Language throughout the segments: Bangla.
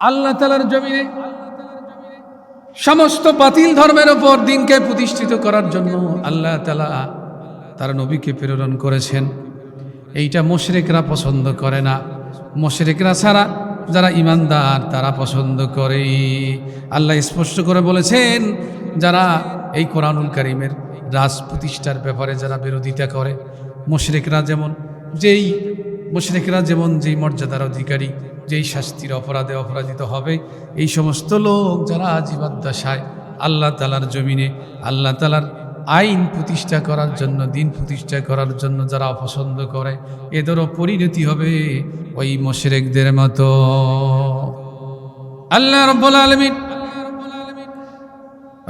আল্লাহ তাআলার জমিনে সমস্ত বাতিল ধর্মের উপর দিনকে প্রতিষ্ঠিত করার জন্য আল্লাহ তাআলা তার নবীকে প্রেরণ করেছেন। এইটা মুশরিকরা পছন্দ করে না, মুশরিকরা ছাড়া যারা ঈমানদার তারা পছন্দ করে। আল্লাহ স্পষ্ট করে বলেছেন, যারা এই কোরআনুল কারীমের রাজ প্রতিষ্ঠার ব্যাপারে যারা বিরোধিতা করে, মুশরিকরা যেমন যেই মর্যাদার অধিকারী, যেই শাস্তির অপরাধে অপরাজিত হবে, এই সমস্ত লোক যারা জীবদ্দশায় আল্লাহ তাআলার জমিনে আল্লাহ তাআলার আইন প্রতিষ্ঠা করার জন্য, দিন প্রতিষ্ঠা করার জন্য যারা অপছন্দ করে, এদেরও পরিণতি হবে ওই মুশরিকদের মতো। আল্লাহ রাব্বুল আলামিন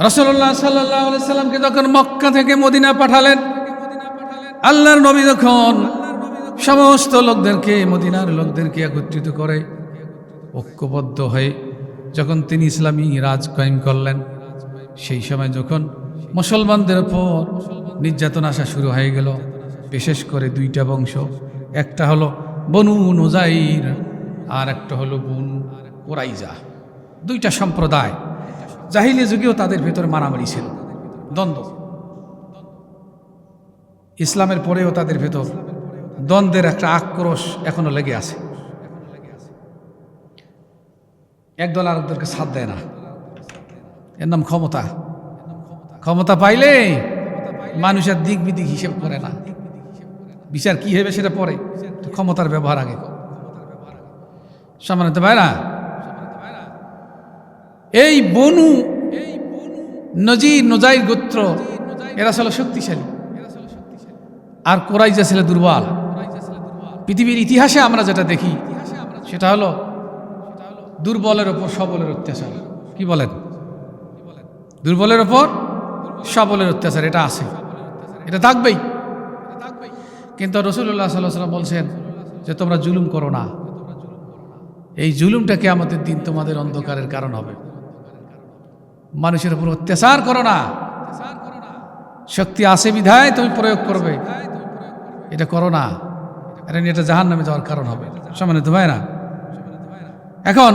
রাসূলুল্লাহ সাল্লাল্লাহু আলাইহি সাল্লামকে যখন মক্কা থেকে মদিনা পাঠালেন, আল্লাহর নবী যখন সমস্ত লোকদেরকে, মদিনার লোকদেরকে একত্রিত করে ঐক্যবদ্ধ হয়ে যখন তিনি ইসলামী রাজ কায়েম করলেন, সেই সময় যখন মুসলমানদের উপর নির্যাতন আসা শুরু হয়ে গেল, বিশেষ করে দুইটা বংশ, একটা হলো বনু নুজাইর আর একটা হলো বনু কুরাইজা। দুইটা সম্প্রদায়, জাহিলি যুগেও তাদের ভেতরে মারামারি ছিল, দ্বন্দ্ব। ইসলামের পরেও তাদের ভেতর দ্বন্দ্বের একটা আক্রোশ এখনো লেগে আছে। একদল আরেকদলকে সাথ দেয় না, এর নাম ক্ষমতা। ক্ষমতা পাইলে মানুষের দিক বিদিক হিসেব করে না, বিচার কি হবে সেটা পরে, ক্ষমতার ব্যবহার আগে। সম্মানিত ভাইরা, এই বনু নজাইর গোত্র এরা ছিল শক্তিশালী, আর কুরাইজা ছিল দুর্বল। পৃথিবীর ইতিহাসে আমরা যেটা দেখি সেটা হলো দুর্বলের ওপর সবলের অত্যাচার। কি বলেন? দুর্বলের ওপর সবলের অত্যাচার, এটা আছে, এটা থাকবেই। কিন্তু রাসূলুল্লাহ সাল্লাল্লাহু আলাইহি ওয়াসাল্লাম বলছেন যে তোমরা জুলুম করো না, এই জুলুমটা কিয়ামতের দিন তোমাদের অন্ধকারের কারণ হবে। মানুষের উপর অত্যাচার করো না, শক্তি আছে বিধায় তুমি প্রয়োগ করবে, এটা করো না, এটা জাহান্নামে যাওয়ার কারণ হবে। সম্মানিত ভাইরা, এখন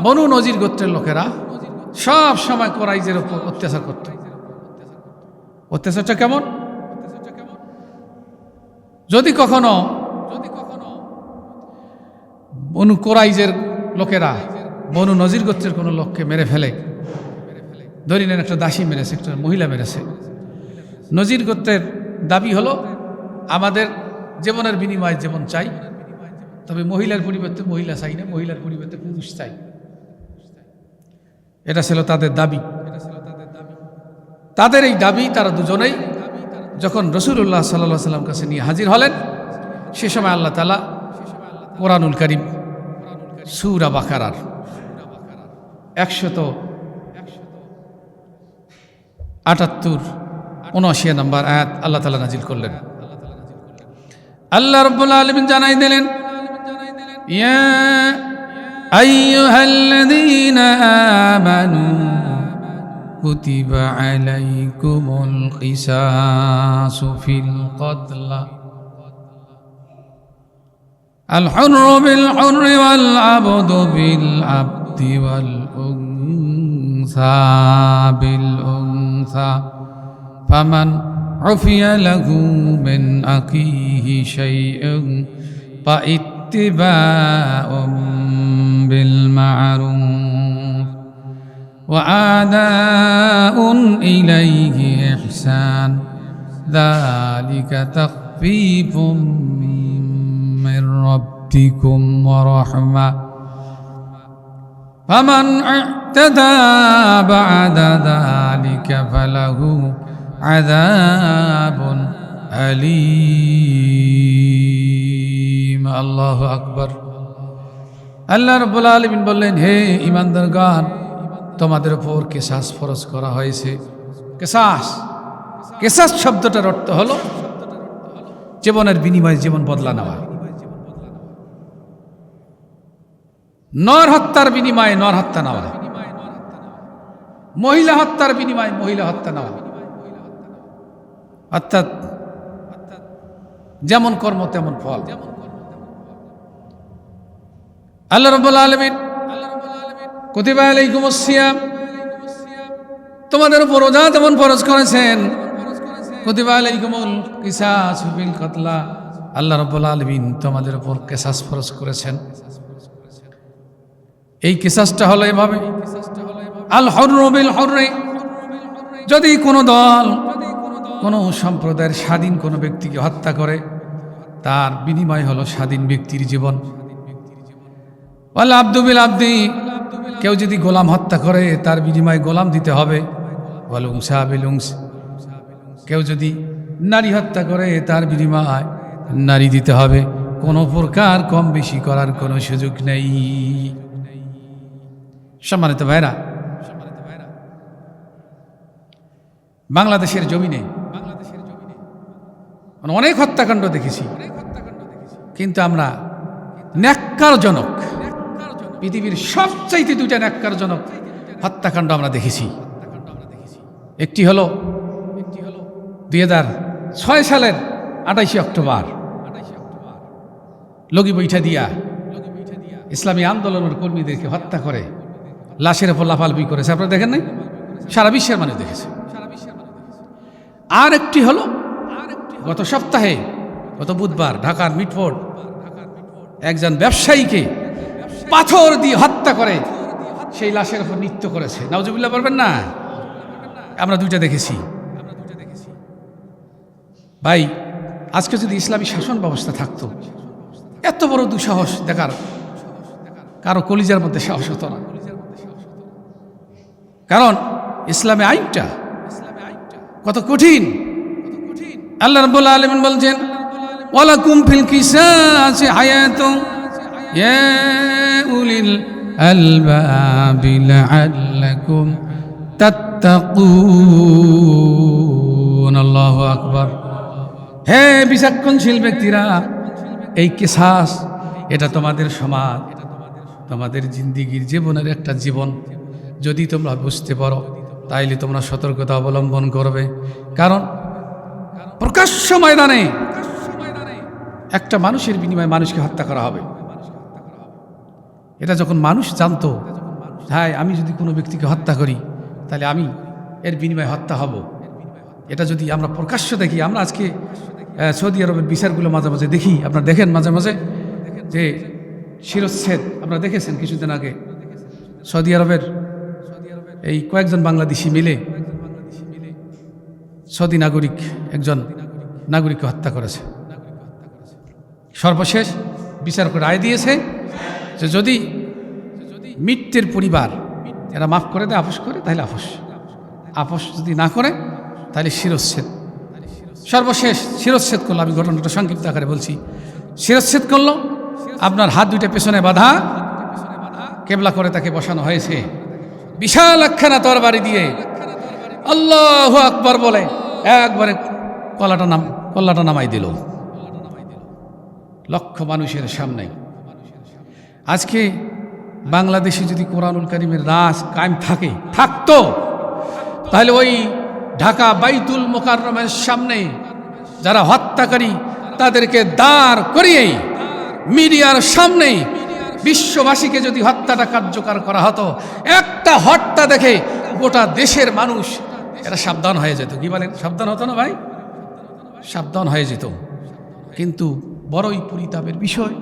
বনু নজির গোত্রের লোকেরা সব সময় কুরাইজের উপর অত্যাচার করত। অত্যাচারটা কেমন? যদি কখনো বনু কুরাইজের লোকেরা বনু নজির গোত্রের কোনো লোককে মেরে ফেলে, ধরি নেন একটা দাসী মেরেছে, একটা মহিলা মেরেছে, নজির গোত্রের দাবি হলো আমাদের জীবনের বিনিময়ে জীবন চাই, তবে মহিলার পরিবর্তে মহিলা চাই না, মহিলার পরিবর্তে পুরুষ চাই। এটা ছিল তাদের দাবি। তাদের এই দাবি তারা দুজনেই যখন রাসূলুল্লাহ সাল্লাল্লাহু আলাইহি ওয়াসাল্লাম কাছে নিয়ে হাজির হলেন, সে সময় আল্লাহ তাআলা কোরআনুল কারীম সূরা বাকারার 178 নম্বর আয়াত আল্লাহ তাআলা নাজিল করলেন। আল্লাহ রাব্বুল আলামিন জানাই দিলেন, ইয়া আইয়ুহাল্লাযীনা আমানু কুতিবা আলাইকুমুল কিসাসু ফিল কতলা আল হুররু বিল হুররি ওয়াল আবদু বিল আবদি ওয়াল উনসা বিল উনসা ফামান উফিয়া লাহু মিন আখিহি শাইউন ফাইত্তিবাউম বিল মা'রুফ ওয়া আদাউন ইলাইহি ইহসান যালিকা তাখফীফুম মির রাব্বিকুম ওয়া রাহমা ফামান ই'তাদা বা'দা যালিকা ফালাহু আযাবুন আলীম। আল্লাহু আকবার। আল্লাহ রাব্বুল আলামিন বললেন, হে ঈমানদারগণ, তোমাদের উপর কিসাস ফরজ করা হয়েছে। কিসাস শব্দটার অর্থ হলো জীবনের বিনিময়ে জীবন বদলা নেওয়া। নর হত্যার বিনিময়ে নর হত্যা নেওয়া, মহিলা হত্যার বিনিময়ে মহিলা হত্যা নেওয়া, অর্থাৎ যেমন কর্ম তেমন ফল। আল্লাহ রাব্বুল আলামিন কুতিবা আলাইকুমুস সিয়াম, তোমাদের উপর রোজা যেমন ফরজ করেছেন, কুতিবা আলাইকুমুল কিসাসু ফিল কাতলা, আল্লাহ রাব্বুল আলামিন তোমাদের উপর কিসাস ফরজ করেছেন। এই কিসাসটা হলো এভাবে, আল হুররু বিল হুররি, যদি কোনো দল কোনো সম্প্রদায়ের স্বাধীন কোনো ব্যক্তিকে হত্যা করে, তার বিনিময় হলো স্বাধীন ব্যক্তির জীবন। ওয়াল আবদু বিল আবদি, কেউ যদি গোলাম হত্যা করে তার বিনিময়ে গোলাম দিতে হবে। ওয়াল উনসা বিল উনস, কেউ যদি নারী হত্যা করে তার বিনিময়ে নারী দিতে হবে। কোনো প্রকার কম বেশি করার কোনো সুযোগ নেই। সম্মানিত ভাইরা, বাংলাদেশের জমিনে অনেক হত্যাকাণ্ড দেখেছি, কিন্তু আমরা ন্যাক্কারজনক, পৃথিবীর সবচাইতে দুইটা ন্যাক্কারজনক হত্যাকাণ্ড আমরা দেখেছি। একটি হলো 2006 সালের 28 অক্টোবর লগি বৈঠা দিয়া ইসলামী আন্দোলনের কর্মীদেরকে হত্যা করে লাশের উপর লাফালাফি করেছে। আপনারা দেখেন নাই? সারা বিশ্বের মানুষ দেখেছে। আর একটি হলো গত সপ্তাহে, গত বুধবার ঢাকার মিটফোর্ড একজন ব্যবসায়ীকে পাথর দিয়ে হত্যা করে সেই লাশের উপর নৃত্য করেছে। নাউজুবিল্লাহ বলবেন না? আমরা দুইটা দেখেছি। ভাই, আজকে যদি ইসলামী শাসন ব্যবস্থা থাকতো, এত বড় দুঃসাহস দেখার কারো কলিজার মধ্যে সাহস হতো না। কারণ ইসলামে আইনটা কত কঠিন। আল্লাহ রাব্বুল আলামিন বলছেন, ওয়ালাকুম ফিল কিসাসি হায়াতুন ইয়া উলিল আলবাবি লাআল্লাকুম তাত্তাকুন। আল্লাহু আকবার। হে বিচক্ষণশীল ব্যক্তিরা, এই কিসাস এটা তোমাদের সমাজ, তোমাদের জিন্দিগির জীবনের একটা জীবন। যদি তোমরা বুঝতে পারো তাইলে তোমরা সতর্কতা অবলম্বন করবে। কারণ প্রকাশ্য ময়দানে একটা মানুষের বিনিময়ে মানুষকে হত্যা করা হবে। এটা যখন মানুষ জানতো, হ্যাঁ আমি যদি কোনো ব্যক্তিকে হত্যা করি তাহলে আমি এর বিনিময়ে হত্যা হব, এটা যদি আমরা প্রকাশ্য দেখি। আমরা আজকে সৌদি আরবের বিচারগুলো মাঝে মাঝে দেখি, আপনারা দেখেন মাঝে মাঝে যে শিরচ্ছেদ আপনারা দেখেছেন কিছুদিন আগে সৌদি আরবের এই কয়েকজন বাংলাদেশি মিলে সৌদি নাগরিক একজন নাগরিককে হত্যা করেছে। সর্বশেষ বিচার করে রায় দিয়েছে যে যদি মৃত্যুর পরিবার এরা মাফ করে দেয়, আপোষ করে, তাহলে আপোষ যদি না করে তাহলে শিরচ্ছেদ। সর্বশেষ শিরচ্ছেদ করলো। আমি ঘটনাটা সংক্ষিপ্ত আকারে বলছি। শিরচ্ছেদ করলো, আপনার হাত দুইটা পেছনে বাঁধা, কেবলা করে তাকে বসানো হয়েছে। বিশাল একখানা তরবারি দিয়ে আল্লাহু আকবার বলে একবারে কল্লাটা নামাই দিল লক্ষ মানুষের সামনে। আজকে বাংলাদেশে যদি কোরআনুল কারীমের রাজ কায়েম থাকতো, তাহলে ওই ঢাকা বাইতুল মোকাররমের সামনে যারা হত্যাকারী তাদেরকে দাঁড় করিয়ে মিডিয়ার সামনে বিশ্ববাসীকে যদি হত্যাটা কার্যকর করা হতো, একটা হত্যা দেখে গোটা দেশের মানুষ এরা সাবধান হয়ে যেত। কি বলেন? সাবধান হতো না ভাই? সাবধান হয়ে যেত। কিন্তু বড়ই পরিতাপের বিষয়,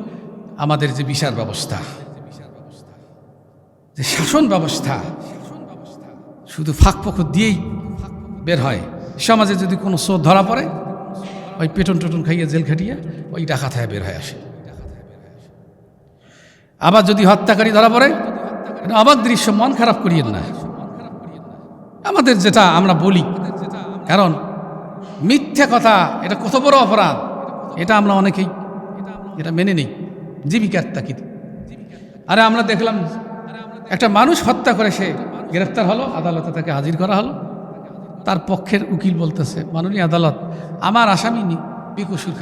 আমাদের যে বিচার ব্যবস্থা, যে শাসন ব্যবস্থা শুধু ফাঁক দিয়েই বের হয়। সমাজে যদি কোনো চোর ধরা পড়ে, ওই পেটন খাইয়ে জেল খাটিয়ে ওই ডাকাত হয়ে বের হয়ে আসে। আবার যদি হত্যাকারী ধরা পড়ে, অবাক দৃশ্য, মন খারাপ করিয়েন না। আমাদের যেটা আমরা বলি, কারণ মিথ্যা কথা এটা কত বড় অপরাধ, এটা আমরা অনেকেই এটা মেনে নেই জীবিকার তাগিদে। আরে আমরা দেখলাম একটা মানুষ হত্যা করে সে গ্রেফতার হলো, আদালতে তাকে হাজির করা হলো। তার পক্ষের উকিল বলতেছে, মাননীয় আদালত, আমার আসামি বেকসুর,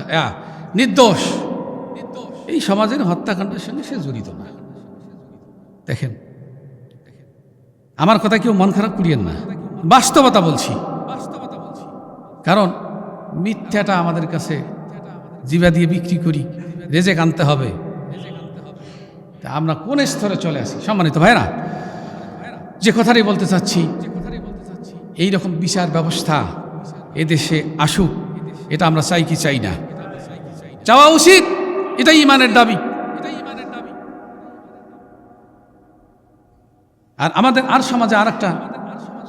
নির্দোষ, এই সমাজের হত্যাকাণ্ডের সঙ্গে সে জড়িত না। দেখেন, আমার কথা কেউ মন খারাপ করিয়েন না, বাস্তবতা বলছি। কারণ মিথ্যাটা আমাদের কাছে জিবা দিয়ে বিক্রি করি, রেজেক আনতে হবে। তা আমরা কোন স্তরে চলে আসি? সম্মানিত ভাইরা, যে কথাটাই বলতে চাচ্ছি, এই রকম বিচার ব্যবস্থা এদেশে আসুক, এটা আমরা চাই কি চাই না? চাওয়া উচিত, এটাই ইমানের দাবি। আর আমাদের আর সমাজে আর একটা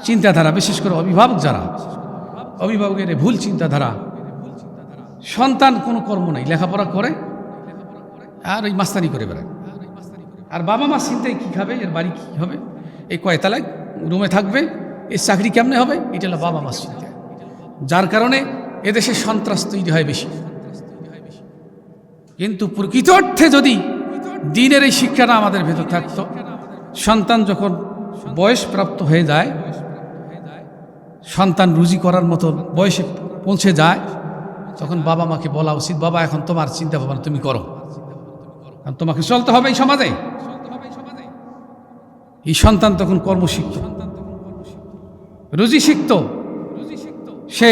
চিন্তাধারা, বিশেষ করে অভিভাবক যারা, অভিভাবকের ভুল চিন্তাধারা, সন্তান কোনো কর্ম নাই, লেখাপড়া করে আর ওই মাস্তানি করে বেড়ায়, আর বাবা মা চিন্তায় কী খাবে, এর বাড়ি কী হবে, এই কয়তলায় রুমে থাকবে, এর চাকরি কেমনে হবে, এটা হলো বাবা মার চিন্তা। যার কারণে এদেশে সন্ত্রাস তৈরি হয় বেশি। কিন্তু প্রকৃত অর্থে যদি দিনের এই শিক্ষাটা আমাদের ভেতর থাকতো, সন্তান যখন বয়সপ্রাপ্ত হয়ে যায়, সন্তান রুজি করার মতো বয়সে পৌঁছে যায়, তখন বাবা মাকে বলা উচিত, বাবা এখন তোমার চিন্তা ভাবনা তুমি করো, কারণ তোমাকে চলতে হবে এই সমাজে। এই সন্তান তখন কর্ম শিখত, রুজি শিখত, সে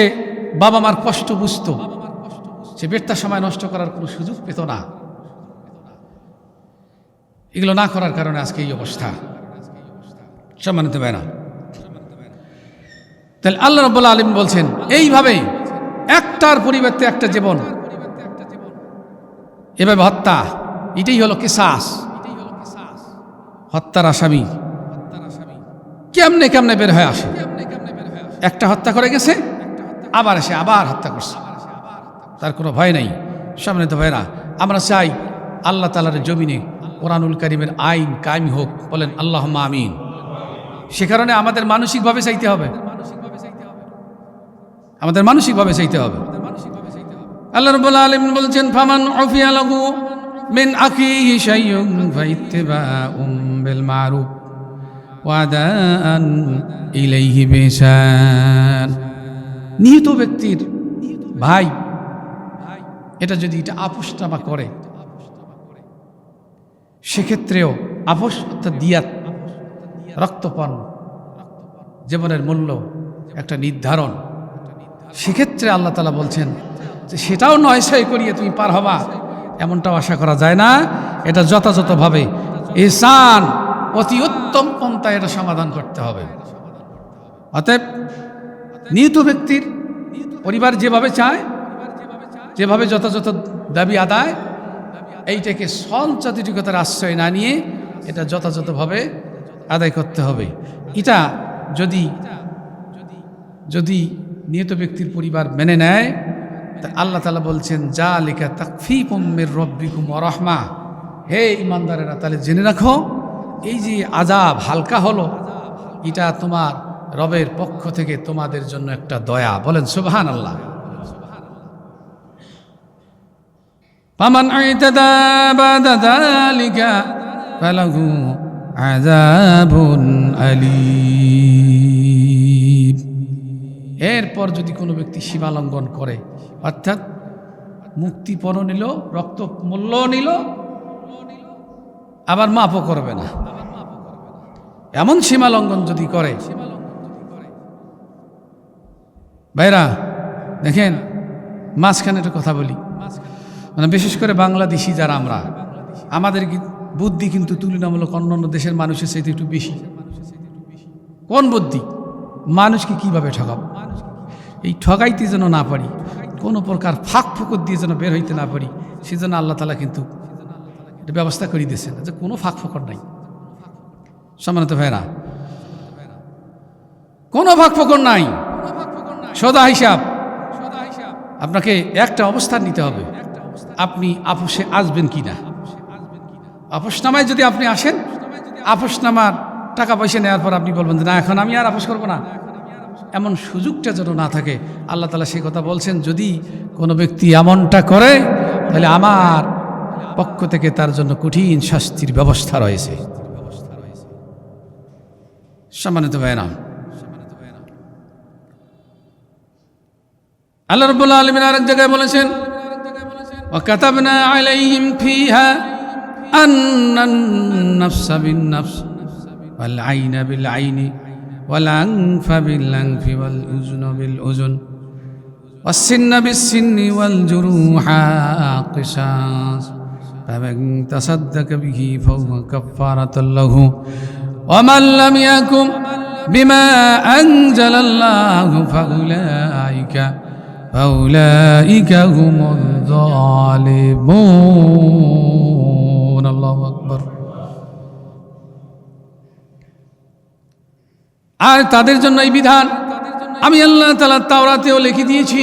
বাবা মার কষ্ট বুঝত, সে ব্যর্থ সময় নষ্ট করার কোনো সুযোগ পেত না। এগুলো না করার কারণে আজকে এই অবস্থা। সম্মানিত ভাইরা, তাহলে আল্লাহ রাব্বুল আলামিন বলছেন এইভাবে একটার পরিবর্তে একটা জীবন, এভাবে হত্যা, এটাই হলো কিসাস। হত্যার আসামি কেমনে কেমনে বের হয়ে আসে, একটা হত্যা করে গেছে, আবার এসে আবার হত্যা করছে, তার কোনো ভয় নাই। সম্মানিত ভাইরা, আমরা চাই আল্লাহ তাআলার জমিনে কোরআনুল কারীমের আইন কায়েম হোক, বলেন আল্লাহুম্মা আমিন। সে কারণে আমাদের মানসিকভাবে চাইতে হবে, আমাদের মানসিকভাবে চাইতে হবে। আল্লাহ রাব্বুল আলামিন বলছেন, ফামান উফিয়া লাহু মিন আখিহি শাইউন ফাইত্তিবাউম বিল মারুফ ওয়া আদাআন ইলাইহি বিহসান। নিহত ব্যক্তির ভাই এটা যদি এটা আপোসনামা করে, সেক্ষেত্রেও আপোস অর্থাৎ দিয়াত, রক্তপণ, জীবনের মূল্য একটা নির্ধারণ, সেক্ষেত্রে আল্লাহ তাআলা বলছেন যে সেটাও নয় ছয় করিয়ে তুমি পার হবা, এমনটাও আশা করা যায় না। এটা যথাযথভাবে ইহসান, অতি উত্তম পন্থায় এটা সমাধান করতে হবে। অতএব নিহত ব্যক্তির পরিবার যেভাবে চায়, যেভাবে যথাযথ দাবি আদায়, এইটাকে সঞ্চাতিকতার আশ্রয় না নিয়ে এটা যথাযথভাবে আদায় করতে হবে। এটা যদি যদি নিহত ব্যক্তির পরিবার মেনে নেয়, তা আল্লাহ তাআলা বলছেন, যালিকা তাকফীকুম মির রাব্বিকুম ওয়া রাহমা। হে ইমানদারেরা, তাহলে জেনে রাখো, এই যে আযাব হালকা হলো, এটা তোমার রবের পক্ষ থেকে তোমাদের জন্য একটা দয়া। বলেন সুবহানাল্লাহ। ফামান আ'তাদা বাদা যালিকা ফালাহু আযাবুন আলীম। এরপর যদি কোনো ব্যক্তি সীমা লঙ্ঘন করে, অর্থাৎ মুক্তিপণ নিল, রক্ত মূল্য নিল, আবার মাফও করবে না, এমন সীমা লঙ্ঘন যদি করে, ভাইরা দেখেন, মাঝখানে একটা কথা বলি, মানে বিশেষ করে বাংলাদেশি যারা আমরা, আমাদের বুদ্ধি কিন্তু তুলনামূলক অন্যান্য দেশের মানুষের চাইতে একটু বেশি। কোন বুদ্ধি? মানুষকে কিভাবে ঠকাবো, এই ঠকাইতে যেন না পারি, কোনো প্রকার ফাঁক ফুকর দিয়ে যেন বের হইতে না পারি, সেজন্য আল্লাহ তাআলা কিন্তু এটা ব্যবস্থা করে দিয়েছেন যে কোনো ফাঁক ফোকর নাই। সম্মানিত ভাইরা, কোনো ফাঁক ফোকর নাই, সোজা হিসাব। আপনাকে একটা অবস্থান নিতে হবে, আপনি আপোষে আসবেন কি না। আপোষনামায় যদি আপনি আসেন, আপোষনামার টাকা পয়সা নেওয়ার পর আপনি বলবেন যে না, এখন আমি আর আপোষ করবো না, এমন সুযোগটা যেন না থাকে। আল্লাহ তাআলা সেই কথা বলছেন, যদি কোনো ব্যক্তি এমনটা করে, তাহলে আমার পক্ষ থেকে তার জন্য কঠিন শাস্তির ব্যবস্থা রয়েছে। সম্মানিত ভাইরা, আল্লাহ রাব্বুল আলামিন আরেক জায়গায় বলেছেন, ওয়া কাতাবনা আলাইহিম ফিহা আন্নান নাফসা বিন নাফস ওয়াল আইনা বিল আইনি ওয়াল আনফা বিল আনফি ওয়াল উযুনা বিল উযুন ওয়াস সিন্না বিস সিন্নি ওয়াল জুরুহা কিসাস ফামান তাসাদদাকা বিহি ফাহুয়া কাফফারাতুল লাহু ومن لم يحكم بما أنزل الله فأولئك هم الظالمون الله أكبر আর তাদের জন্য এই বিধান আমি আল্লাহ তাআলা তাওরাতেও লিখে দিয়েছি।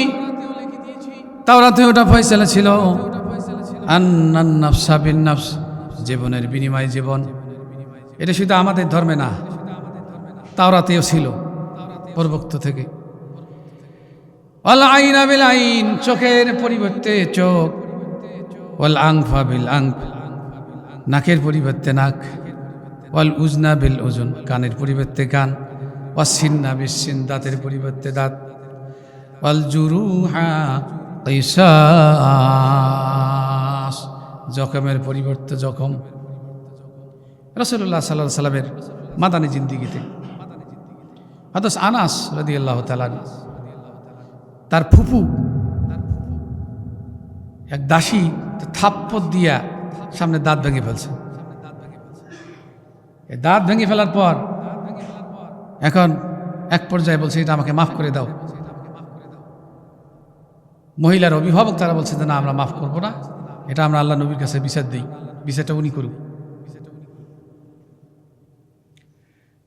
তাওরাতে ওটা ফয়সালা ছিল আন্নান নাফসা বিন নাফস, জীবনের বিনিময়ে জীবন। এটা শুধু আমাদের ধর্মে না, তাওরাতেও ছিল পূর্বোক্ত থেকে। ওয়াল আইনা বিল আইন, চোখের পরিবর্তে চোখ। ওয়াল আনফা বিল আনফ, নাকের পরিবর্তে নাক। ওয়াল উজনা বিল উজুন, কানের পরিবর্তে কান। ওয়াস সিন্না বিস সিন, দাঁতের পরিবর্তে দাঁত। ওয়াল জুরুহা কিসাস, জখমের পরিবর্তে জখম। রাসূলুল্লাহ সাল্লাল্লাহু আলাইহি সাল্লামের মাদানী জিন্দেগিতে হযরত আনাস রাদিয়াল্লাহু তাআলা তার ফুফু এক দাসী থাপ্পড় দিয়া সামনে দাঁত ভেঙে ফেলছে। এই দাঁত ভেঙে ফেলার পর এখন এক পর্যায়ে বলছে, এটা আমাকে মাফ করে দাও। মহিলার অভিভাবক তারা বলছে যে না, আমরা মাফ করব না, এটা আমরা আল্লাহ নবীর কাছে বিচার দিই, বিচারটা উনি করুক।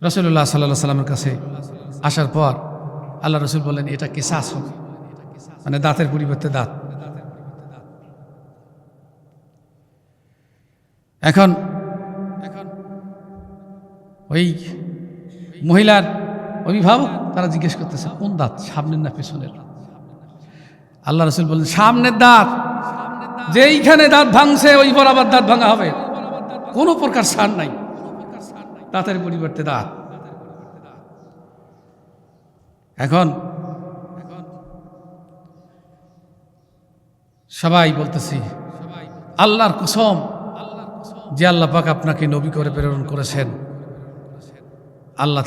রাসূলুল্লাহ সাল্লাল্লাহু আলাইহি সাল্লামের কাছে আসার পর আল্লাহ রসুল বললেন, এটা কিসাস হবে, মানে দাঁতের পরিবর্তে দাঁত। এখন ওই মহিলার অভিভাবক তারা জিজ্ঞেস করতেছে, কোন দাঁত, সামনের না পেছনের? আল্লাহ রসুল বললেন, সামনের দাঁত। যেইখানে দাঁত ভাঙছে ওই বরাবর দাঁত ভাঙা হবে, কোনো প্রকার ছাড় নাই, দাঁতের পরিবর্তে দাঁত। এখন সবাই বলতেছি, আল্লাহর কসম, যে আল্লাহ পাক আপনাকে নবী করে প্রেরণ করেছেন, আল্লাহ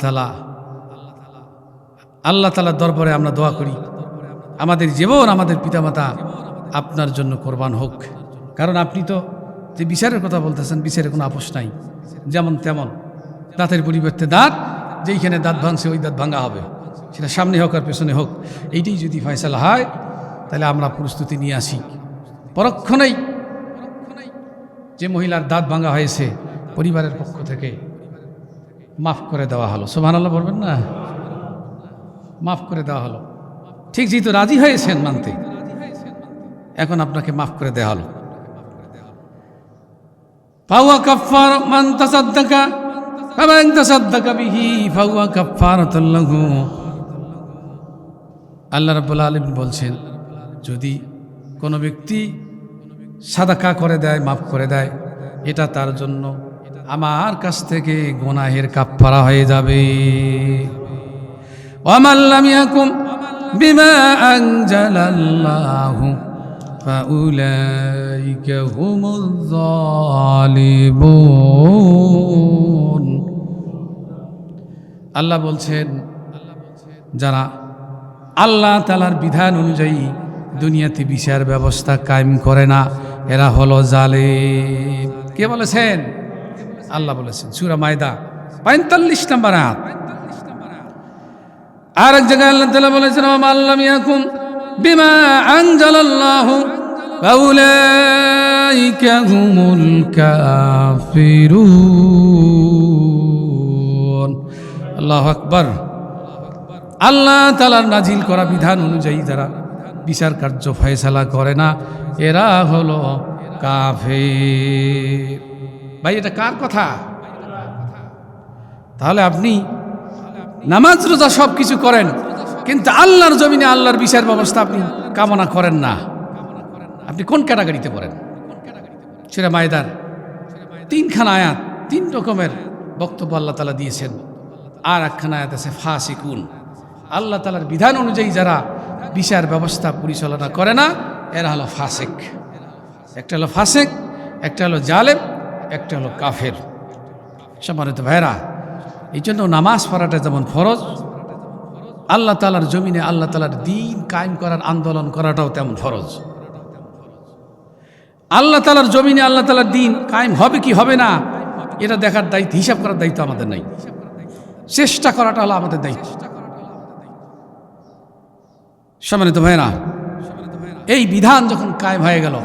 তাআলার দরবারে আমরা দোয়া করি, আমাদের জীবন, আমাদের পিতামাতা আপনার জন্য কোরবান হোক। কারণ আপনি তো যে বিচারের কথা বলতেছেন, বিচারের কোনো আপোষ নাই, যেমন তেমন দাঁতের পরিবর্তে দাঁত। যেইখানে দাঁত ভাঙছে ওই দাঁত ভাঙা হবে, সেটা সামনে হোক আর পেছনে হোক। এইটাই যদি ফয়সালা হয় তাহলে আমরা প্রস্তুতি নিয়ে আসি। পরক্ষণেই যে মহিলার দাঁত ভাঙা হয়েছে পরিবারের পক্ষ থেকে মাফ করে দেওয়া হলো। সুবহানাল্লাহ বলবেন না? মাফ করে দেওয়া হলো। ঠিক যেহেতু রাজি হয়েছেন মানতে, এখন আপনাকে মাফ করে দেওয়া হলো। ফাহুয়া কাফফার মান তাসাদ্দাকা ফামান তাসাদ্দাকা বিহি ফাহুয়া কাফফারাতুল লাহু। আল্লাহ রাব্বুল আলামিন বলছেন, যদি কোনো ব্যক্তি সাদাকা করে দেয়, মাফ করে দেয়, এটা তার জন্য আমার কাছ থেকে গুনাহের কাফফারা হয়ে যাবে। ওয়ামান লাম ইয়াকুম বিমা আনজালাল্লাহু ফাউলাইকা হুমুয যালিমুন। আল্লাহ বলছেন, যারা আল্লাহ তাআলার বিধান অনুযায়ী দুনিয়াতে বিচার ব্যবস্থা কায়েম করে না, এরা হলো জালেম। কে বলেছেন? আল্লাহ বলেছেন, সূরা মায়দা 45 নম্বর আয়াত। আর এক জায়গায় আল্লাহ তাআলা বলেছেন, ওয়ামান লাম ইয়াকুম বিমা আনজালাল্লাহু ফাউলাইকা হুমুল কাফিরুন। আল্লাহু আকবার। আল্লাহ তাআলার নাজিল করা বিধান অনুযায়ী যারা বিচার কার্য ফয়সালা করে না, এরা হলো কাফের। ভাই, এটা কার কথা? তাহলে আপনি নামাজ রোজা সব কিছু করেন, কিন্তু আল্লাহর জমিনে আল্লাহর বিচার ব্যবস্থা আপনি কামনা করেন না, আপনি কোন ক্যাটাগরিতে পড়েন? সূরা মায়দার 3খানা আয়াত, 3 রকমের বক্তব্য আল্লাহ তাআলা দিয়েছেন। আর একখানা আয়াত আছে ফাসিকুন। আল্লাহ তাআলার বিধান অনুযায়ী যারা বিচার ব্যবস্থা পরিচালনা করে না, এরা হলো ফাসিক। একটা হলো ফাসিক, একটা হলো জালেম, একটা হলো কাফের। সম্মানিত ভাইরা, এই জন্য নামাজ পড়াটা যেমন ফরজ, আল্লাহ তাআলার জমিনে আল্লাহ তাআলার দ্বীন কায়েম করার আন্দোলন করাটাও তেমন ফরজ। আল্লাহ তাআলার জমিনে আল্লাহ তাআলার দ্বীন কায়েম হবে কি হবে না, এটা দেখার দায়িত্ব, হিসাব করার দায়িত্ব আমাদের নাই। চেষ্টা করাটা হলো আমাদের দায়িত্ব। সম্মানিত ভাইরা, এই বিধান যখন কায়েম হয়ে গেল,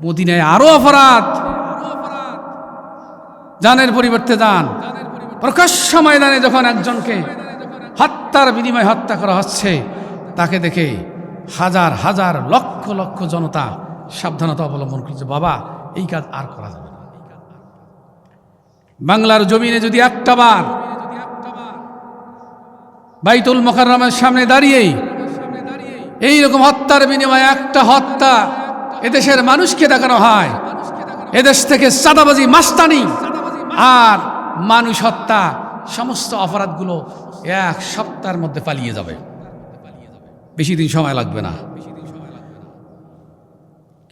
মদিনায় আরো অপরাধ, জানের পরিবর্তে দান। প্রকাশ্য ময়দানে যখন একজনকে হত্যার বিনিময়ে হত্যা করা হচ্ছে, তাকে দেখে হাজার হাজার লক্ষ লক্ষ জনতা সাবধানতা অবলম্বন করছে, বাবা এই কাজ আর করা যাবে না। বাংলার জমিনে যদি একটা বার বাইতুল মুকাররমের সামনে দাঁড়িয়ে এইরকম হত্যার বিনিময়ে একটা হত্যা এদেশের মানুষকে দেখানো হয়, এদেশ থেকে চাঁদাবাজি, মাস্তানি আর মানুষ হত্যা সমস্ত অপরাধগুলো এক সপ্তাহের মধ্যে পালিয়ে যাবে, বেশি দিন সময় লাগবে না।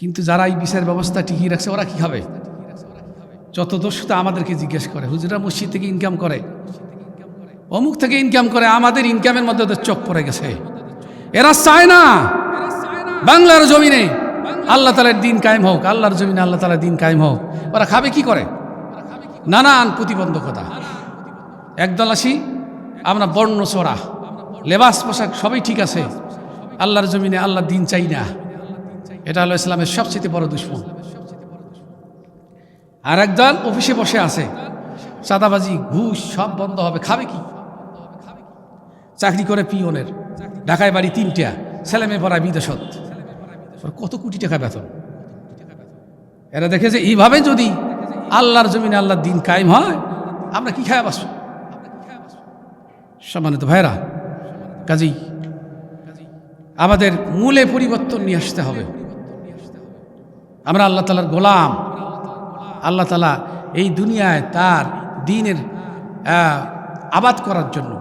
কিন্তু যারা এই বিচার ব্যবস্থা টিকিয়ে রাখছে, ওরা কি খাবে? যত দোষটা আমাদেরকে জিজ্ঞেস করে, হুজুরা মসজিদ থেকে ইনকাম করে, অমুক থেকে ইনকাম করে, আমাদের ইনকামের মধ্যে ওদের চোখ পড়ে গেছে। এরা চায় না বাংলার জমিনে আল্লাহ তাআলার দিন কায়েম হোক, আল্লাহর জমিনে আল্লাহ তাআলার দিন কায়েম হোক। ওরা খাবে কি করে? নানান প্রতিবন্ধকতা। একদল আসি আমরা বর্ণ চড়া, লেবাস পোশাক সবই ঠিক আছে, আল্লাহর জমিনে আল্লাহর দিন চাই না। এটা হলো ইসলামের সবচেয়ে বড় দুশমন। আর একদল অফিসে বসে আছে, চাঁদাবাজি, ঘুষ সব বন্ধ হবে, খাবে কি? চাকরি করে পিওনের, ঢাকায় বাড়ি 3টা, ছেলে মেয়ে পড়ায় বিদেশত, কত কোটি টাকা বেতন। এরা দেখে যে এইভাবে যদি আল্লাহর জমিনে আল্লাহর দিন কায়েম হয়, আমরা কি খায় বাসব? সম্মানিত ভাইরা, কাজেই আমাদের মূলে পরিবর্তন নিয়ে আসতে হবে। আমরা আল্লাহ তাআলার গোলাম। আল্লাহ তাআলা এই দুনিয়ায় তার দ্বীনের আবাদ করার জন্য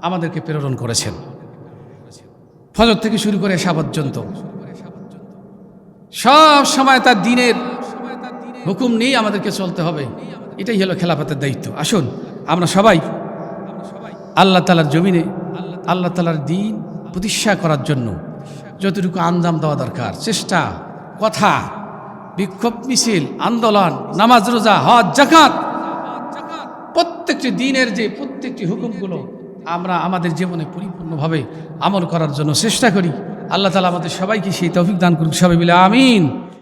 আমাদেরকে প্রেরণ করেছেন। ফজর থেকে শুরু করে এশা পর্যন্ত সব সময় তার দ্বীনের হুকুম নিয়ে আমাদেরকে চলতে হবে। এটাই হলো খেলাফতের দায়িত্ব। আসুন আমরা সবাই আল্লাহ তাআলার জমিনে আল্লাহ তাআলার দ্বীন প্রতিষ্ঠা করার জন্য যতটুকু আঞ্জাম দেওয়া দরকার, চেষ্টা, কথা, বিক্ষোভ মিছিল, আন্দোলন, নামাজ, রোজা, হজ, যাকাত, প্রত্যেকটি দ্বীনের যে প্রত্যেকটি হুকুমগুলো আমরা আমাদের জীবনে পরিপূর্ণভাবে আমল করার জন্য চেষ্টা করি। আল্লাহ তাআলা আমাদের সবাইকে সেই তৌফিক দান করুন। সবাই মিলে আমিন।